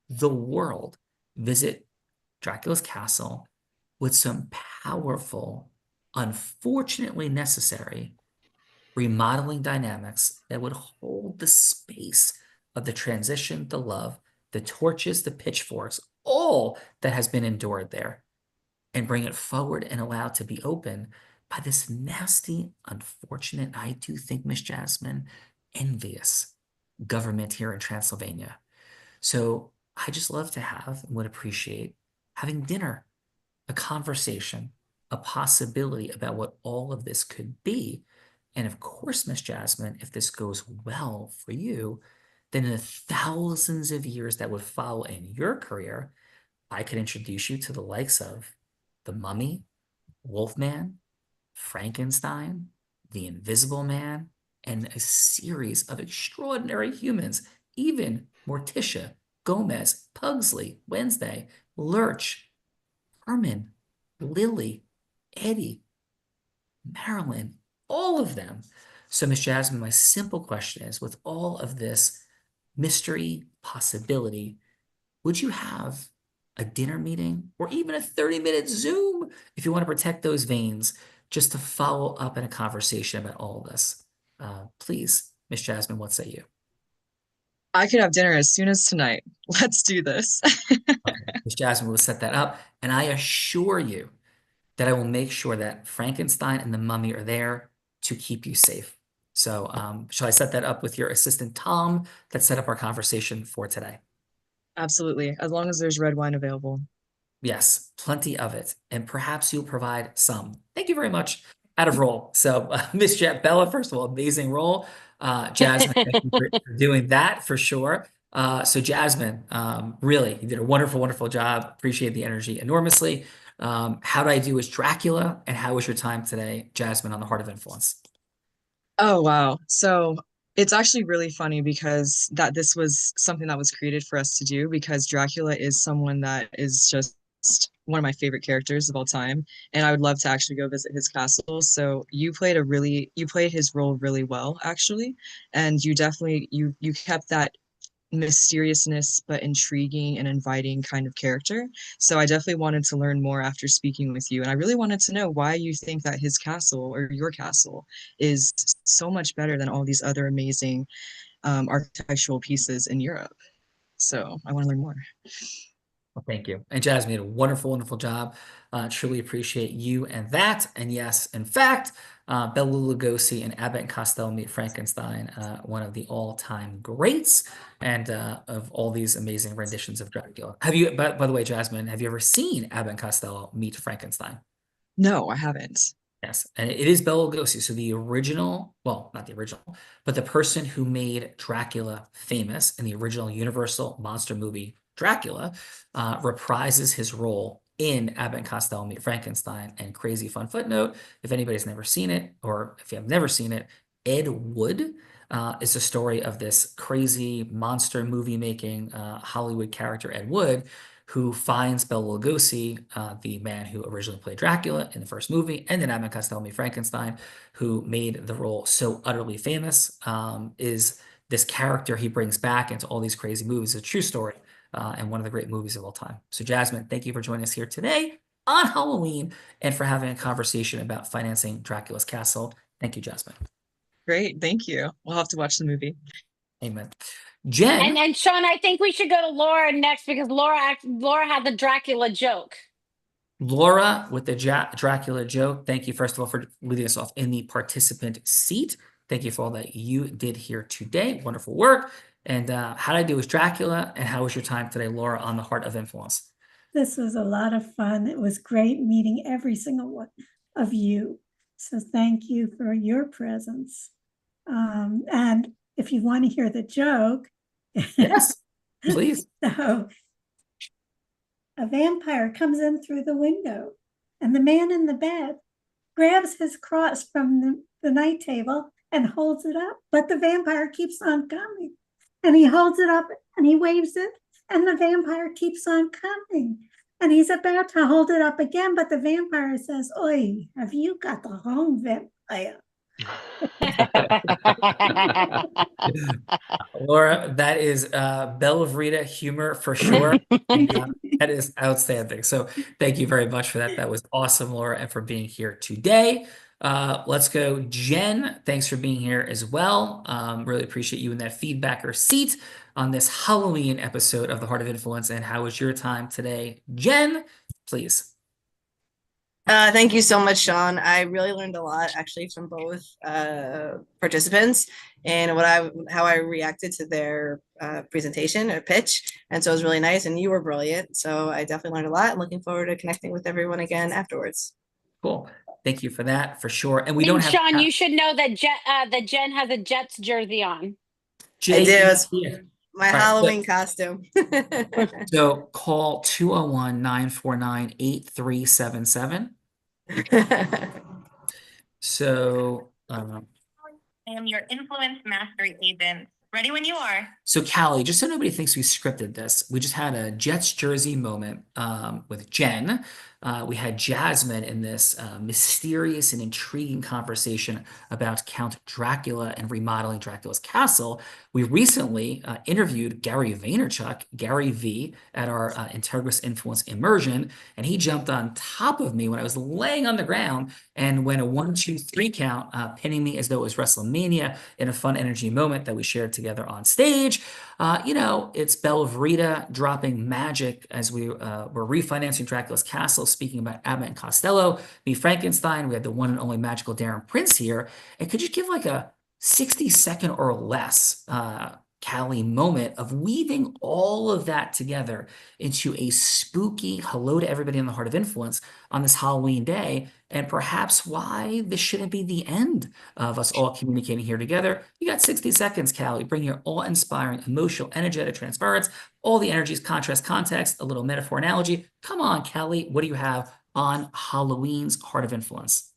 the world, visit Dracula's castle with some powerful, unfortunately necessary remodeling dynamics that would hold the space of the transition, the love, the torches, the pitchforks, all that has been endured there, and bring it forward and allow it to be open by this nasty, unfortunate, I do think, Miss Jasmine, envious government here in Transylvania. So I just love to have and would appreciate having dinner, a conversation, a possibility about what all of this could be. And of course, Miss Jasmine, if this goes well for you, then in the thousands of years that would follow in your career, I could introduce you to the likes of the Mummy, Wolfman, Frankenstein, the Invisible Man, and a series of extraordinary humans, even Morticia, Gomez, Pugsley, Wednesday, Lurch, Herman, Lily, Eddie, Marilyn, all of them. So, Miss Jasmine, my simple question is, with all of this mystery possibility, would you have a dinner meeting or even a 30-minute Zoom if you want to protect those veins, just to follow up in a conversation about all of this? Please, Miss Jasmine, what say you? I could have dinner as soon as tonight. Let's do this. Okay, Miss Jasmine will set that up, and I assure you that I will make sure that Frankenstein and the Mummy are there to keep you safe. So shall I set that up with your assistant, Tom, that set up our conversation for today? Absolutely. As long as there's red wine available. Yes, plenty of it. And perhaps you'll provide some. Thank you very much. Out of role. So Miss Bella, first of all, amazing role. Jasmine, thank you for doing that for sure. So Jasmine, really, you did a wonderful, wonderful job. Appreciate the energy enormously. How did I do as Dracula, and how was your time today, Jasmine, on the Heart of Influence? Oh, wow. So it's actually really funny because this was something that was created for us to do, because Dracula is someone that is just one of my favorite characters of all time, and I would love to actually go visit his castle. So you played his role really well, actually, and you definitely you kept that mysteriousness but intriguing and inviting kind of character. So I definitely wanted to learn more after speaking with you, and I really wanted to know why you think that his castle, or your castle, is so much better than all these other amazing architectural pieces in Europe. So I want to learn more. Well, thank you. And Jasmine, you did a wonderful, wonderful job. Truly appreciate you and that. And yes, in fact, Bela Lugosi and Abbott and Costello meet Frankenstein, one of the all-time greats, and of all these amazing renditions of Dracula. Have you, by the way, Jasmine, have you ever seen Abbott and Costello meet Frankenstein? No, I haven't. Yes, and it is Bela Lugosi. So the original, well, not the original, but the person who made Dracula famous in the original Universal monster movie Dracula, reprises his role in Abbott and Costello Meet Frankenstein. And crazy fun footnote, if anybody's never seen it, or if you have never seen it, Ed Wood is the story of this crazy monster movie making Hollywood character, Ed Wood, who finds Bela Lugosi, the man who originally played Dracula in the first movie, and then Abbott and Costello Meet Frankenstein, who made the role so utterly famous, is this character he brings back into all these crazy movies. It's a true story, and one of the great movies of all time. So Jasmine, thank you for joining us here today on Halloween and for having a conversation about financing Dracula's castle. Thank you, Jasmine. Great, thank you. We'll have to watch the movie. Amen. Jen. And Sean, I think we should go to Laura next because Laura had the Dracula joke. Laura with the Dracula joke. Thank you, first of all, for leading us off in the participant seat. Thank you for all that you did here today. Wonderful work. And how did I do with Dracula? And how was your time today, Laura, on the Heart of Influence? This was a lot of fun. It was great meeting every single one of you. So thank you for your presence. And if you want to hear the joke, yes, please. So a vampire comes in through the window, and the man in the bed grabs his cross from the night table and holds it up. But the vampire keeps on coming, and he holds it up and he waves it, and the vampire keeps on coming. And he's about to hold it up again, but the vampire says, "Oi, have you got the wrong vampire?" Laura, that is Bella Vrita humor for sure. That is outstanding. So thank you very much for that. That was awesome, Laura, and for being here today. Let's go, Jen. Thanks for being here as well. Really appreciate you in that feedbacker seat on this Halloween episode of The Heart of Influence. And how was your time today, Jen? Please. Thank you so much, Sean. I really learned a lot actually from both participants and how I reacted to their presentation or pitch. And so it was really nice, and you were brilliant. So I definitely learned a lot. I'm looking forward to connecting with everyone again afterwards. Cool. Thank you for that, for sure. And we don't have Sean, you should know that Jen has a Jets jersey on. I do. It's my All right, Halloween costume. So call 201-949-8377. So I am your influence mastery agent. Ready when you are. So Callie, just so nobody thinks we scripted this, we just had a Jets jersey moment with Jen. We had Jasmine in this mysterious and intriguing conversation about Count Dracula and remodeling Dracula's castle. We recently interviewed Gary Vaynerchuk, Gary V, at our Integris Influence immersion, and he jumped on top of me when I was laying on the ground and went a 1, 2, 3 count, pinning me as though it was WrestleMania in a fun energy moment that we shared together on stage. It's Bella Vrita dropping magic as we were refinancing Dracula's castle, speaking about Abbott and Costello, Meet Frankenstein. We had the one and only magical Darren Prince here. And could you give like a 60-second or less Callie moment of weaving all of that together into a spooky hello to everybody in the Heart of Influence on this Halloween day, and perhaps why this shouldn't be the end of us all communicating here together. You got 60 seconds, Callie. Bring your awe-inspiring, emotional, energetic transference, all the energies, contrast, context, a little metaphor analogy. Come on, Callie. What do you have on Halloween's Heart of Influence?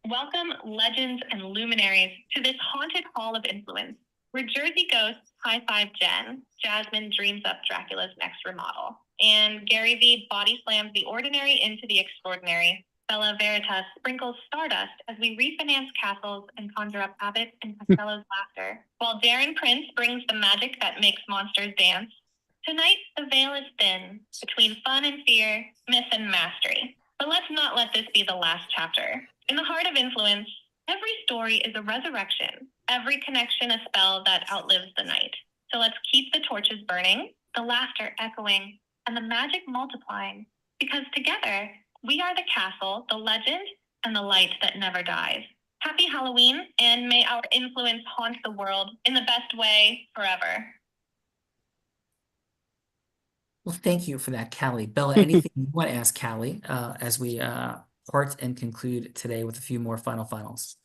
Welcome, legends and luminaries, to this haunted hall of influence, where Jersey ghosts high-five Jen, Jasmine dreams up Dracula's next remodel, and Gary V body slams the ordinary into the extraordinary. Bella Veritas sprinkles stardust as we refinance castles and conjure up Abbott and Costello's laughter, while Darren Prince brings the magic that makes monsters dance. Tonight, the veil is thin between fun and fear, myth and mastery. But let's not let this be the last chapter. In the Heart of Influence, every story is a resurrection, every connection a spell that outlives the night. So let's keep the torches burning, the laughter echoing, and the magic multiplying, because together, we are the castle, the legend, and the light that never dies. Happy Halloween, and may our influence haunt the world in the best way forever. Well, thank you for that, Callie. Bella, anything you want to ask Callie as we part and conclude today with a few more finals?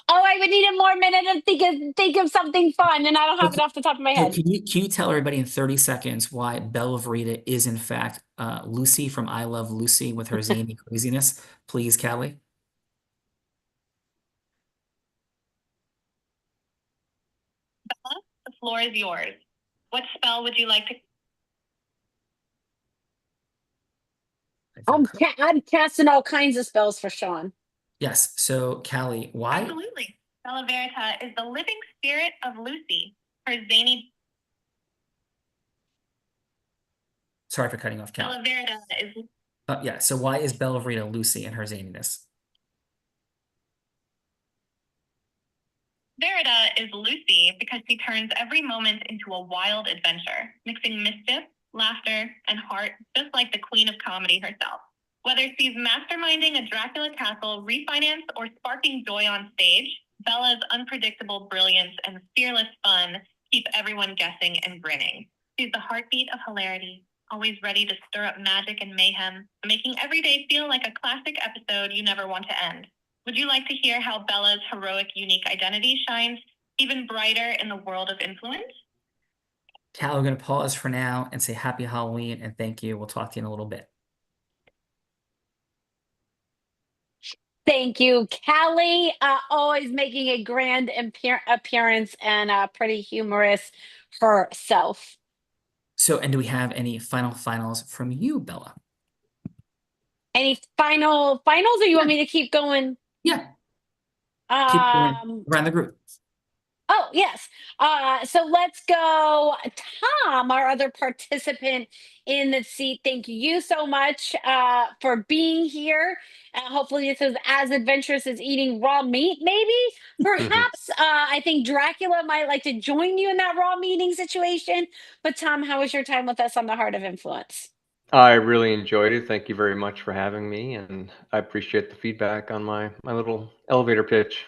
I would need a more minute to think of something fun, and I don't have it off the top of my So head. can you tell everybody in 30 seconds why Bella Verita is in fact Lucy from I Love Lucy with her zany craziness? Please, Callie. Bella, the floor is yours. What spell would you like to? I'm casting all kinds of spells for Sean. Yes. So Callie, why? Absolutely. Bella Verita is the living spirit of Lucy. Her zany Sorry for cutting off, Callie. Bella Verita is Yeah. So why is Bella Verita Lucy and her zaniness? Verita is Lucy because she turns every moment into a wild adventure, mixing mischief, laughter, and heart, just like the queen of comedy herself. Whether she's masterminding a Dracula castle refinance or sparking joy on stage, Bella's unpredictable brilliance and fearless fun keep everyone guessing and grinning. She's the heartbeat of hilarity, always ready to stir up magic and mayhem, making every day feel like a classic episode you never want to end. Would you like to hear how Bella's heroic, unique identity shines even brighter in the world of influence? Callie, we're going to pause for now and say happy Halloween and thank you. We'll talk to you in a little bit. Thank you, Callie. Always making a grand appearance and pretty humorous herself. So, and do we have any finals from you, Bella? Any finals, or you want me to keep going? Yeah. Keep going around the group. Oh, yes. So let's go. Tom, our other participant in the seat, thank you so much for being here. Hopefully this is as adventurous as eating raw meat, maybe. Perhaps I think Dracula might like to join you in that raw meeting situation. But Tom, how was your time with us on the Heart of Influence? I really enjoyed it. Thank you very much for having me, and I appreciate the feedback on my little elevator pitch.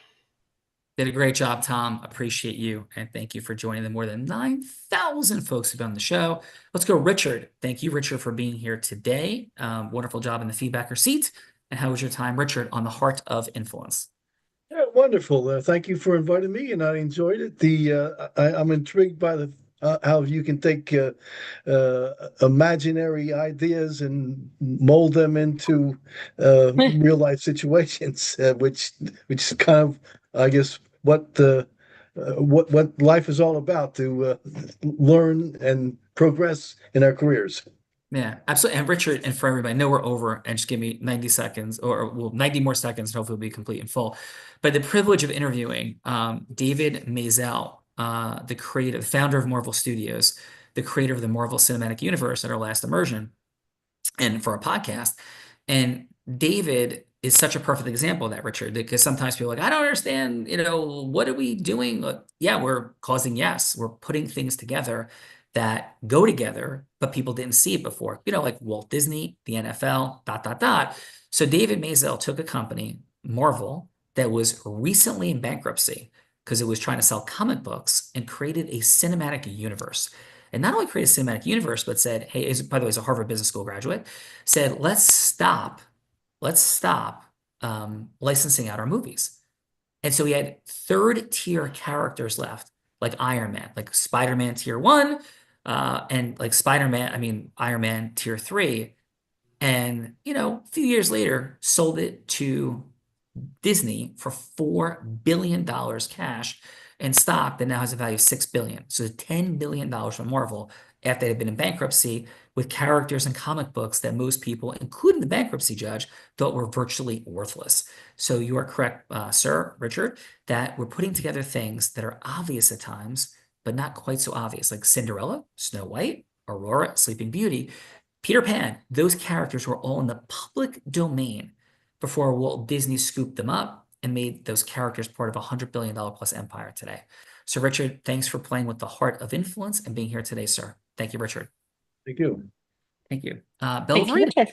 Did a great job, Tom. Appreciate you. And thank you for joining the more than 9,000 folks who've been on the show. Let's go, Richard. Thank you, Richard, for being here today. Wonderful job in the feedbacker seat. And how was your time, Richard, on the Heart of Influence? Yeah, wonderful. Thank you for inviting me, and I enjoyed it. I'm intrigued by the how you can take imaginary ideas and mold them into real life situations, which is kind of, I guess, what life is all about, to learn and progress in our careers. Yeah, absolutely. And Richard, and for everybody, I know we're over, and just give me 90 seconds or 90 more seconds, and hopefully we'll be complete and full. But the privilege of interviewing David Maisel, the founder of Marvel Studios, the creator of the Marvel Cinematic Universe at our last immersion, and for our podcast. And David is such a perfect example of that, Richard, because sometimes people are like, I don't understand, what are we doing? Yeah, we're causing yes. We're putting things together that go together, but people didn't see it before, like Walt Disney, the NFL, ... So David Maisel took a company, Marvel, that was recently in bankruptcy because it was trying to sell comic books, and created a cinematic universe. And not only created a cinematic universe, but said, hey, by the way, he's a Harvard Business School graduate, said, let's stop licensing out our movies. And so he had third-tier characters left, like Iron Man, like Spider-Man Tier 1, and like Iron Man Tier 3. And, a few years later, sold it to Disney for $4 billion cash and stock that now has a value of $6 billion. So $10 billion from Marvel after they had been in bankruptcy, with characters and comic books that most people, including the bankruptcy judge, thought were virtually worthless. So you are correct, sir, Richard, that we're putting together things that are obvious at times, but not quite so obvious, like Cinderella, Snow White, Aurora, Sleeping Beauty, Peter Pan. Those characters were all in the public domain before Walt Disney scooped them up and made those characters part of a $100 billion plus empire today. So Richard, thanks for playing with the Heart of Influence and being here today, sir. Thank you, Richard. Thank you. Thank you. Thank you, Richard.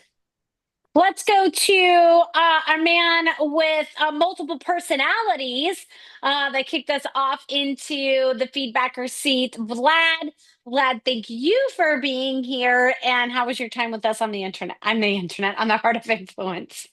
Let's go to our man with multiple personalities that kicked us off into the feedbacker seat, Vlad. Vlad, thank you for being here. And how was your time with us on the internet? On the Heart of Influence.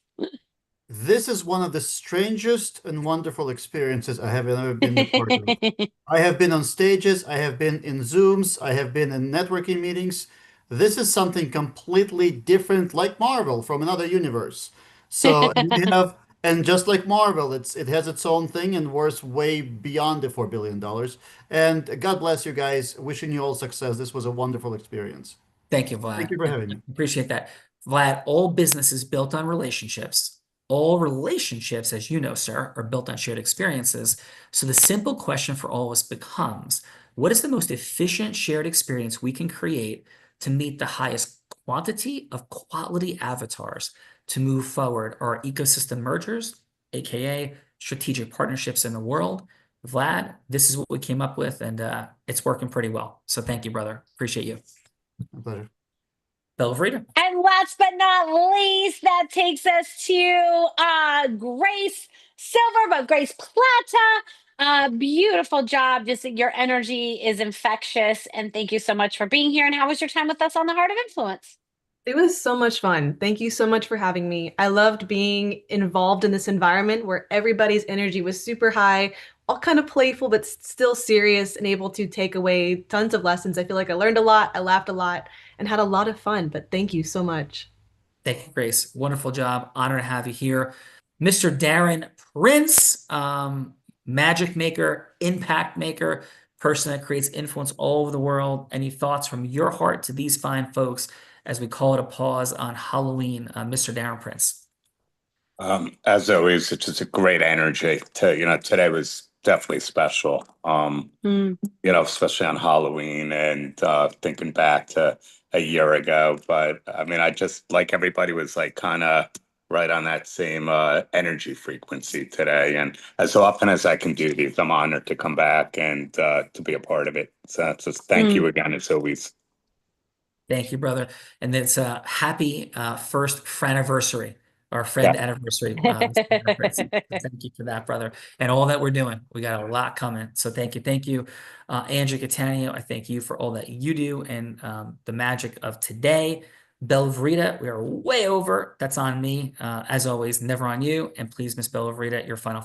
This is one of the strangest and wonderful experiences I have ever been a part of. I have been on stages, I have been in Zooms, I have been in networking meetings. This is something completely different, like Marvel from another universe. So and just like Marvel, it has its own thing and worth way beyond the $4 billion. And God bless you guys. Wishing you all success. This was a wonderful experience. Thank you, Vlad. Thank you for having me. Appreciate that. Vlad, all business is built on relationships. All relationships, as you know, sir, are built on shared experiences. So the simple question for all of us becomes, what is the most efficient shared experience we can create to meet the highest quantity of quality avatars to move forward our ecosystem mergers, aka strategic partnerships in the world? Vlad, this is what we came up with, and it's working pretty well. So thank you, brother. Appreciate you. My pleasure. Bella Frida. And last but not least, that takes us to Grace Silver, but Grace Plata. Beautiful job. Just your energy is infectious. And thank you so much for being here. And how was your time with us on the Heart of Influence? It was so much fun. Thank you so much for having me. I loved being involved in this environment where everybody's energy was super high, all kind of playful, but still serious and able to take away tons of lessons. I feel like I learned a lot, I laughed a lot, and had a lot of fun. But thank you so much. Thank you, Grace. Wonderful job. Honor to have you here. Mr. Darren Prince, magic maker, impact maker, person that creates influence all over the world. Any thoughts from your heart to these fine folks as we call it a pause on Halloween, Mr. Darren Prince? As always, it's just a great energy. Today was definitely special. Especially on Halloween and thinking back to a year ago. But I mean, I just, like everybody was like kind of right on that same energy frequency today. And as often as I can do these, I'm honored to come back and to be a part of it. So just thank you again, as always. Thank you, brother. And it's a happy first friendiversary, or friend anniversary. Thank you for that, brother. And all that we're doing. We got a lot coming. So thank you. Thank you. Andrew Catania, I thank you for all that you do and the magic of today. Bella Frida, we are way over. That's on me. As always, never on you. And please, Miss Bella Frida, your final.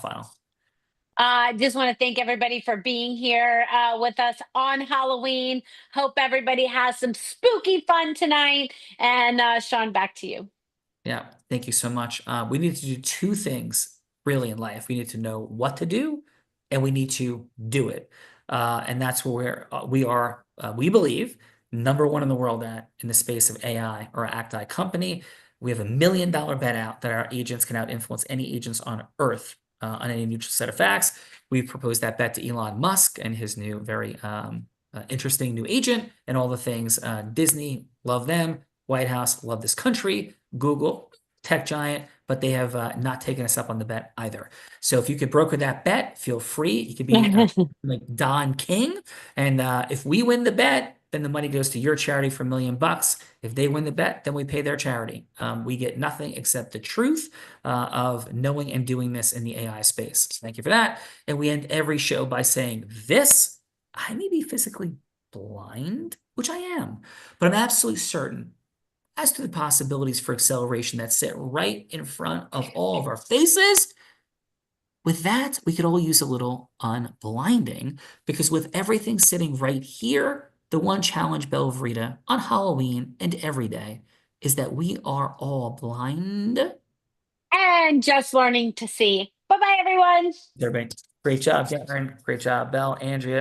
I just want to thank everybody for being here with us on Halloween. Hope everybody has some spooky fun tonight. And Sean, back to you. Yeah, thank you so much. We need to do two things really in life. We need to know what to do, and we need to do it. And that's where we are, we believe, #1 in the world in the space of AI, or Acti company. We have $1 million bet out that our agents can out-influence any agents on Earth on any neutral set of facts. We've proposed that bet to Elon Musk and his new, very interesting new agent, and all the things. Disney, love them. White House, love this country. Google, tech giant, but they have not taken us up on the bet either. So if you could broker that bet, feel free. You could be like Don King. And if we win the bet, then the money goes to your charity for $1 million. If they win the bet, then we pay their charity. We get nothing except the truth of knowing and doing this in the AI space. So thank you for that. And we end every show by saying this: I may be physically blind, which I am, but I'm absolutely certain as to the possibilities for acceleration that sit right in front of all of our faces. With that, we could all use a little unblinding, because with everything sitting right here, the one challenge, Bella Frida, on Halloween and every day is that we are all blind and just learning to see. Bye-bye, everyone. Everybody, great job, Darren. Great job, Belle, Andrea.